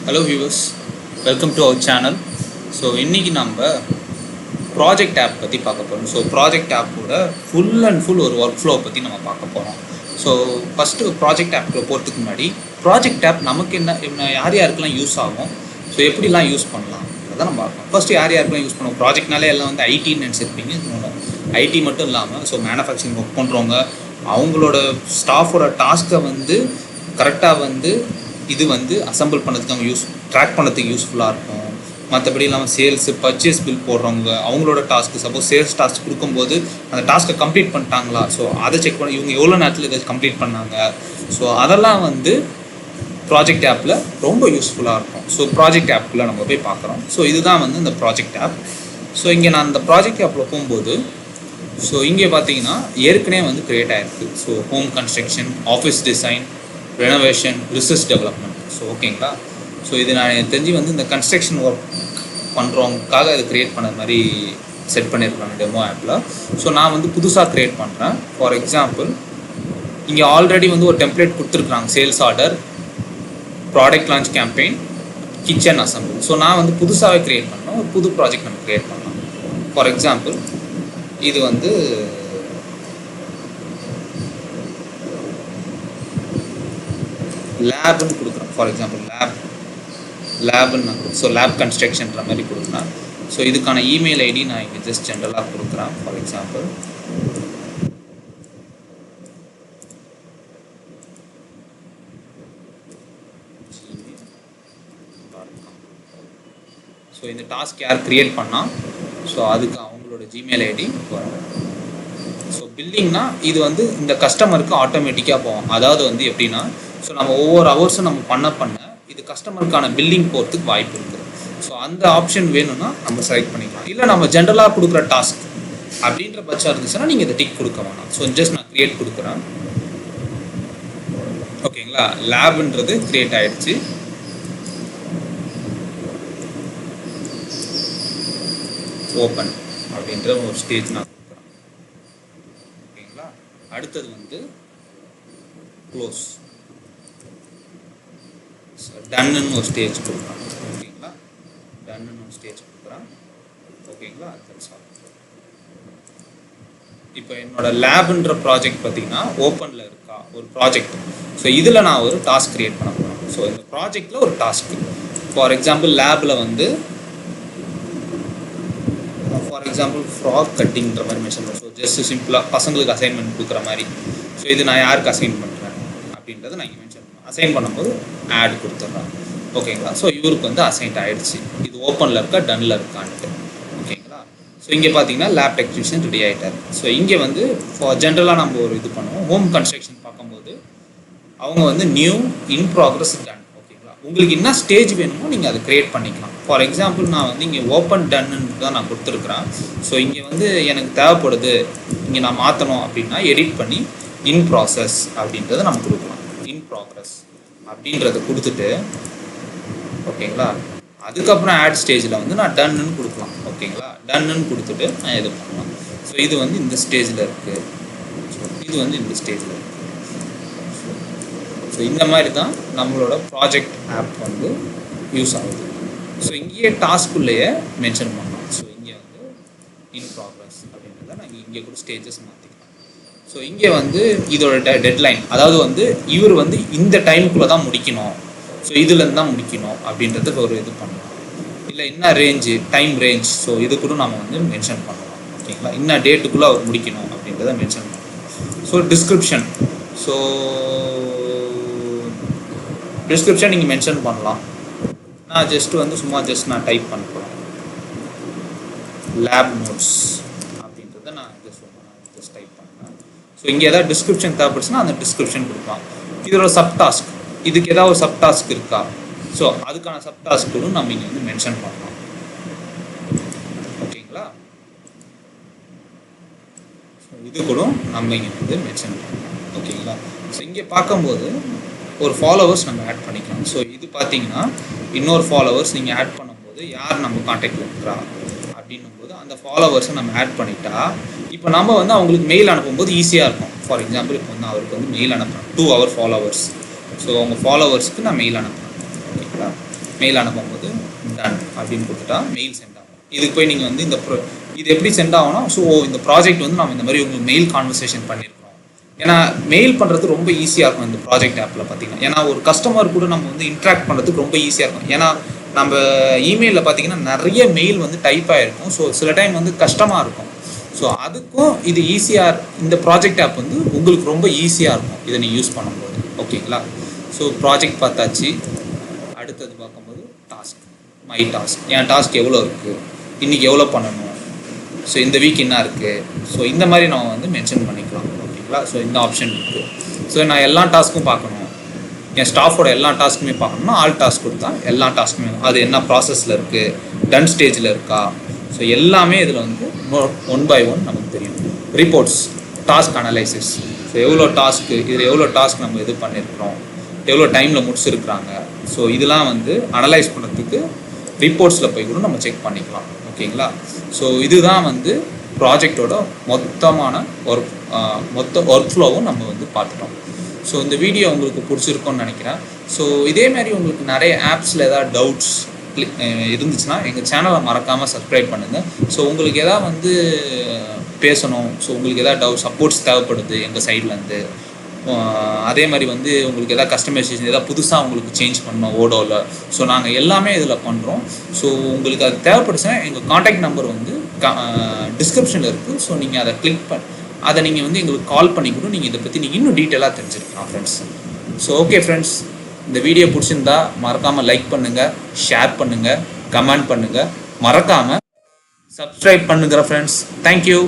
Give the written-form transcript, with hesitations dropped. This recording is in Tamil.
Hello viewers, welcome to our channel. So இன்றைக்கி நம்ம ப்ராஜெக்ட் ஆப் பற்றி பார்க்க போகிறோம். ஸோ ப்ராஜெக்ட் ஆப்போட ஃபுல் அண்ட் ஃபுல் ஒரு ஒர்க் ஃப்ளோ பற்றி நம்ம பார்க்க போகிறோம். ஸோ ஃபஸ்ட்டு ப்ராஜெக்ட் ஆப்பில் போகிறதுக்கு முன்னாடி ப்ராஜெக்ட் ஆப் நமக்கு என்ன யார் யாருக்கெல்லாம் யூஸ் ஆகும், ஸோ எப்படிலாம் யூஸ் பண்ணலாம் அதான் நம்ம பார்க்கலாம். ஃபஸ்ட்டு யார் யாருக்கெல்லாம் யூஸ் பண்ணுவோம், ப்ராஜெக்ட்னாலே எல்லாம் வந்து ஐடின்னு நினச்சிருப்பீங்க. ஐடி மட்டும் இல்லாமல் ஸோ மேனுஃபேக்சரிங் ஒர்க் பண்ணுறவங்க அவங்களோட ஸ்டாஃபோட டாஸ்க்கை வந்து கரெக்டாக வந்து இது வந்து அசம்பிள் பண்ணுறதுக்கு அவங்க ட்ராக் பண்ணுறதுக்கு யூஸ்ஃபுல்லாக இருக்கும். மற்றபடி இல்லாமல் சேல்ஸு பர்ச்சேஸ் பில் போடுறவங்க அவங்களோட டாஸ்க்கு, சப்போஸ் சேல்ஸ் டாஸ்க் கொடுக்கும்போது அந்த டாஸ்க்கை கம்ப்ளீட் பண்ணிட்டாங்களா, ஸோ அதை செக் பண்ணி இவங்க எவ்வளோ நேரத்தில் இதை கம்ப்ளீட் பண்ணாங்க, ஸோ அதெல்லாம் வந்து ப்ராஜெக்ட் ஆப்பில் ரொம்ப யூஸ்ஃபுல்லாக இருக்கும். ஸோ ப்ராஜெக்ட் ஆப்பில் நம்ம போய் பார்க்குறோம். ஸோ இதுதான் வந்து இந்த ப்ராஜெக்ட் ஆப். ஸோ இங்கே நான் அந்த ப்ராஜெக்ட் ஆப்பில் போகும்போது ஸோ இங்கே பார்த்தீங்கன்னா ஏற்கனவே வந்து க்ரியேட் ஆகிருக்கு. So home construction, office design, renovation, research development. So ஓகேங்களா. ஸோ இது நான் தெரிஞ்சு வந்து இந்த கன்ஸ்ட்ரக்ஷன் ஒர்க் பண்ணுறவங்களுக்காக இது க்ரியேட் பண்ண மாதிரி செட் பண்ணியிருக்காங்க டெமோ ஆப்பில். ஸோ நான் வந்து புதுசாக க்ரியேட் பண்ணுறேன். ஃபார் எக்ஸாம்பிள் இங்கே ஆல்ரெடி வந்து ஒரு டெம்ப்ளேட் கொடுத்துருக்குறாங்க, sales order, product launch campaign, kitchen assemble. So நான் வந்து புதுசாகவே க்ரியேட் பண்ணோம், ஒரு புது ப்ராஜெக்ட் நம்ம க்ரியேட் பண்ணலாம். ஃபார் எக்ஸாம்பிள் இது வந்து லேப்னு கொடுக்குறோம். ஃபார் எக்ஸாம்பிள் லேப்னு ஸோ லேப் கன்ஸ்ட்ரக்ஷன்ற மாதிரி கொடுக்குறேன். ஸோ இதுக்கான இமெயில் ஐடி நான் இங்கே ஜஸ்ட் ஜென்ரலாக கொடுக்குறேன். ஃபார் எக்ஸாம்பிள் ஸோ இந்த டாஸ்க் யார் க்ரியேட் பண்ணால் ஸோ அதுக்கு அவங்களோட ஜிமெயில் ஐடி வரும். ஸோ பில்லிங்னா இது வந்து இந்த கஸ்டமருக்கு ஆட்டோமேட்டிக்காக போகும். அதாவது வந்து எப்படின்னா ஸோ நம்ம ஒவ்வொரு ஹவர்ஸும் நம்ம பண்ண இது கஸ்டமருக்கான பில்லிங் போகிறதுக்கு வாய்ப்பு இருக்குது. ஸோ அந்த ஆப்ஷன் வேணும்னா நம்ம செலக்ட் பண்ணிக்கலாம். இல்லை நம்ம ஜென்ரலாக கொடுக்குற டாஸ்க் அப்படின்ற பட்சம் இருந்துச்சுன்னா நீங்கள் இதை டிக் கொடுக்க வேணாம். ஸோ ஜஸ்ட் நான் க்ரியேட் கொடுக்குறேன். ஓகேங்களா. லேப்ன்றது க்ரியேட் ஆகிடுச்சு. ஓப்பன் அப்படின்ற ஒரு ஸ்டேஜ் நான் கொடுக்குறேன். ஓகேங்களா. அடுத்தது வந்து க்ளோஸ், டன்னு ஒரு ஸ்டேஜ் கொடுக்குறேன். ஓகேங்களா. டன்னு ஒரு ஸ்டேஜ் கொடுக்குறேன். ஓகேங்களா. இப்போ என்னோட லேப்ன்ற ப்ராஜெக்ட் பார்த்தீங்கன்னா ஓப்பனில் இருக்கா ஒரு ப்ராஜெக்ட். ஸோ இதில் நான் ஒரு டாஸ்க் க்ரியேட் பண்ண போகிறேன். ஸோ இந்த ப்ராஜெக்டில் ஒரு டாஸ்க், ஃபார் எக்ஸாம்பிள் லேபில் வந்து ஃபார் எக்ஸாம்பிள் ஃப்ராக் கட்டிங்கிற மாதிரி மென்ஷன் பண்ணுறேன். ஸோ ஜஸ்ட் சிம்பிளாக பசங்களுக்கு அசைன்மெண்ட் கொடுக்குற மாதிரி. ஸோ இது நான் யாருக்கு அசைன் பண்ணுறேன் அப்படின்றத நான் இங்கே மென்ஷன் பண்ணுறேன். அசைன் பண்ணும்போது ஆட் கொடுத்துட்றேன். ஓகேங்களா. ஸோ இவருக்கு வந்து அசைன்ட் ஆகிடுச்சு. இது ஓப்பனில் இருக்கா டன்னில் இருக்கான்ட்டு. ஓகேங்களா. ஸோ இங்கே பார்த்தீங்கன்னா லேப் டெக்னீஷியன் ரெடி ஆகிட்டார். ஸோ இங்கே வந்து ஜென்ரலாக நம்ம ஒரு இது பண்ணுவோம். ஹோம் கன்ஸ்ட்ரக்ஷன் பார்க்கும்போது அவங்க வந்து நியூ, இன் ப்ராக்ரஸ், டன். ஓகேங்களா. உங்களுக்கு என்ன ஸ்டேஜ் வேணுமோ நீங்கள் அதை க்ரியேட் பண்ணிக்கலாம். ஃபார் எக்ஸாம்பிள் நான் வந்து இங்கே ஓப்பன் டன்னு தான் நான் கொடுத்துருக்குறேன். ஸோ இங்கே வந்து எனக்கு தேவைப்படுது, இங்கே நான் மாற்றணும் அப்படின்னா எடிட் பண்ணி இன் ப்ராசஸ் அப்படின்றத நம்ம கொடுக்கலாம். இன் ப்ராக்ரஸ் அப்படின்றத கொடுத்துட்டு ஓகேங்களா. அதுக்கப்புறம் ஆட் ஸ்டேஜில் வந்து நான் டன்னு கொடுக்கலாம். ஓகேங்களா. டன்னு கொடுத்துட்டு நான் இது பண்ணலாம். ஸோ இது வந்து இந்த ஸ்டேஜில் இருக்குது, ஸோ இது வந்து இந்த ஸ்டேஜில் இருக்குது. ஸோ இந்த மாதிரி தான் நம்மளோட ப்ராஜெக்ட் ஆப் வந்து யூஸ் ஆகுது. ஸோ இங்கேயே டாஸ்க்குள்ளேயே மென்ஷன் பண்ணலாம். ஸோ இங்கே வந்து இன் ப்ராக்ரஸ் அப்படின்றத நாங்கள் இங்கே கூட ஸ்டேஜஸ் மாற்றிக்கலாம். ஸோ இங்கே வந்து இதோட டெட்லைன், அதாவது வந்து இவர் வந்து இந்த டைமுக்குள்ளே தான் முடிக்கணும், ஸோ இதுலேருந்து தான் முடிக்கணும் அப்படின்றதுக்கு ஒரு இது பண்ணலாம். இல்லை என்ன ரேஞ்சு, டைம் ரேஞ்ச், ஸோ இது கூட நம்ம வந்து மென்ஷன் பண்ணலாம். ஓகேங்களா. இன்னும் டேட்டுக்குள்ளே அவர் முடிக்கணும் அப்படின்றத மென்ஷன் பண்ணலாம். ஸோ டிஸ்கிரிப்ஷன், ஸோ டிஸ்கிரிப்ஷன் நீங்கள் மென்ஷன் பண்ணலாம். நான் ஜஸ்ட்டு வந்து சும்மா நான் டைப் பண்ணுறேன் லேப் நோட்ஸ் அப்படின்றத நான் ஜஸ்ட் டைப் பண்ணுறேன். ஸோ இங்கே ஏதாவது டிஸ்கிரிப்ஷன் தேவைப்படுச்சுன்னா அந்த டிஸ்கிரிப்ஷன் கொடுக்கலாம். இதோட சப் டாஸ்க், இதுக்கு ஏதாவது ஒரு சப் டாஸ்க் இருக்கா, ஸோ அதுக்கான சப் டாஸ்க் கூட நம்ம இங்கே வந்து மென்ஷன் பண்ணலாம். ஓகேங்களா. ஸோ இது கூட நம்ம இங்கே வந்து மென்ஷன் பண்ணலாம். ஓகேங்களா. ஸோ இங்கே பார்க்கும்போது ஒரு ஃபாலோவர்ஸ் நம்ம ஆட் பண்ணிக்கலாம். ஸோ இது பார்த்தீங்கன்னா இன்னொரு ஃபாலோவர்ஸ் நீங்கள் ஆட் பண்ணும்போது யார் நம்ம காண்டாக்டில் இருக்கிறா அப்படின்னும் போது அந்த ஃபாலோவர்ஸை நம்ம ஆட் பண்ணிட்டா இப்போ நம்ம வந்து அவங்களுக்கு மெயில் அனுப்பும்போது ஈஸியாக இருக்கும். ஃபார் எக்ஸாம்பிள் இப்போ வந்து அவருக்கு வந்து மெயில் அனுப்புகிறேன் 2 அவர் ஃபாலோவர்ஸ். ஸோ அவங்க ஃபாலோவர்ஸ்க்கு நான் மெயில் அனுப்புகிறேன். ஓகேங்களா. மெயில் அனுப்பும்போது டன் அப்படின்னு கொடுத்துட்டா மெயில் சென்ட் ஆகும். இதுக்கு போய் நீங்கள் வந்து இது எப்படி சென்ட் ஆகும்னா, ஸோ இந்த ப்ராஜெக்ட் வந்து நம்ம இந்த மாதிரி உங்களுக்கு மெயில் கான்வர்சேஷன் பண்ணியிருக்கோம். ஏன்னா மெயில் பண்ணுறது ரொம்ப ஈஸியாக இருக்கும் இந்த ப்ராஜெக்ட் ஆப்பில் பார்த்தீங்கன்னா. ஏன்னா ஒரு கஸ்டமர் கூட நம்ம வந்து இன்ட்ராக்ட் பண்ணுறதுக்கு ரொம்ப ஈஸியாக இருக்கும். ஏன்னா நம்ம இமெயிலில் பார்த்தீங்கன்னா நிறைய மெயில் வந்து டைப் ஆகிருக்கும். ஸோ சில டைம் வந்து கஷ்டமாக இருக்கும். ஸோ அதுக்கும் இது ஈஸியாக, இந்த ப்ராஜெக்ட் ஆப் வந்து உங்களுக்கு ரொம்ப ஈஸியாக இருக்கும் இதை நீங்கள் யூஸ் பண்ணும்போது. ஓகேங்களா? ஸோ ப்ராஜெக்ட் பார்த்தாச்சு. அடுத்தது பார்க்கும்போது task, my task. N task எவ்வளோ இருக்குது, இன்றைக்கி எவ்வளோ பண்ணணும், ஸோ இந்த வீக் என்ன இருக்குது, ஸோ இந்த மாதிரி நம்ம வந்து மென்ஷன் பண்ணிக்கலாம். ஓகேங்களா? ஸோ இந்த ஆப்ஷன் இருக்குது. ஸோ நான் எல்லா டாஸ்க்கும் பார்க்கணும், என் ஸ்டாஃபோட எல்லா டாஸ்க்குமே பார்க்கணும்னா ஆல் டாஸ்க் கொடுத்தா எல்லா டாஸ்க்குமே அது என்ன ப்ராசஸில் இருக்குது, டன் ஸ்டேஜில் இருக்கா, ஸோ எல்லாமே இதில் வந்து ஒன் பை ஒன் நமக்கு தெரியும். ரிப்போர்ட்ஸ், டாஸ்க் அனலைசிஸ், ஸோ எவ்வளோ டாஸ்க்கு, இதில் எவ்வளோ டாஸ்க் நம்ம இது பண்ணியிருக்கிறோம், எவ்வளோ டைமில் முடிச்சிருக்கிறாங்க, ஸோ இதெல்லாம் வந்து அனலைஸ் பண்ணுறதுக்கு ரிப்போர்ட்ஸில் போய் கூட நம்ம செக் பண்ணிக்கலாம். ஓகேங்களா? ஸோ இதுதான் வந்து ப்ராஜெக்டோட மொத்த ஒர்க் ஃப்ளோவும் நம்ம வந்து பார்த்துட்டோம். ஸோ இந்த வீடியோ உங்களுக்கு பிடிச்சிருக்கும்னு நினைக்கிறேன். ஸோ இதேமாதிரி உங்களுக்கு நிறைய ஆப்ஸில் ஏதாவது டவுட்ஸ் இருந்துச்சுன்னா எங்கள் சேனலை மறக்காமல் சப்ஸ்கிரைப் பண்ணுங்கள். ஸோ உங்களுக்கு எதாவது வந்து பேசணும், ஸோ உங்களுக்கு எதாவது டவுட் சப்போர்ட்ஸ் தேவைப்படுது எங்கள் சைட்லேருந்து, அதே மாதிரி வந்து உங்களுக்கு எதாவது கஸ்டமைசேஷன் எதாவது புதுசாக உங்களுக்கு சேஞ்ச் பண்ணணும் ஓடோவில், ஸோ நாங்கள் எல்லாமே இதில் பண்ணுறோம். ஸோ உங்களுக்கு அது தேவைப்படுச்சுன்னா எங்கள் காண்டாக்ட் நம்பர் வந்து டிஸ்கிரிப்ஷனில் இருக்குது. ஸோ நீங்கள் அதை அதை நீங்கள் வந்து எங்களுக்கு கால் பண்ணி கூட நீங்கள் இதை பற்றி நீங்கள் இன்னும் டீட்டெயிலாக தெரிஞ்சுருக்கலாம் ஃப்ரெண்ட்ஸ். ஸோ ஓகே ஃப்ரெண்ட்ஸ், இந்த வீடியோ பிடிச்சிருந்தா மறக்காமல் லைக் பண்ணுங்கள், ஷேர் பண்ணுங்கள், கமெண்ட் பண்ணுங்கள், மறக்காமல் சப்ஸ்கிரைப் பண்ணுங்கள் ஃப்ரெண்ட்ஸ். தேங்க்யூ.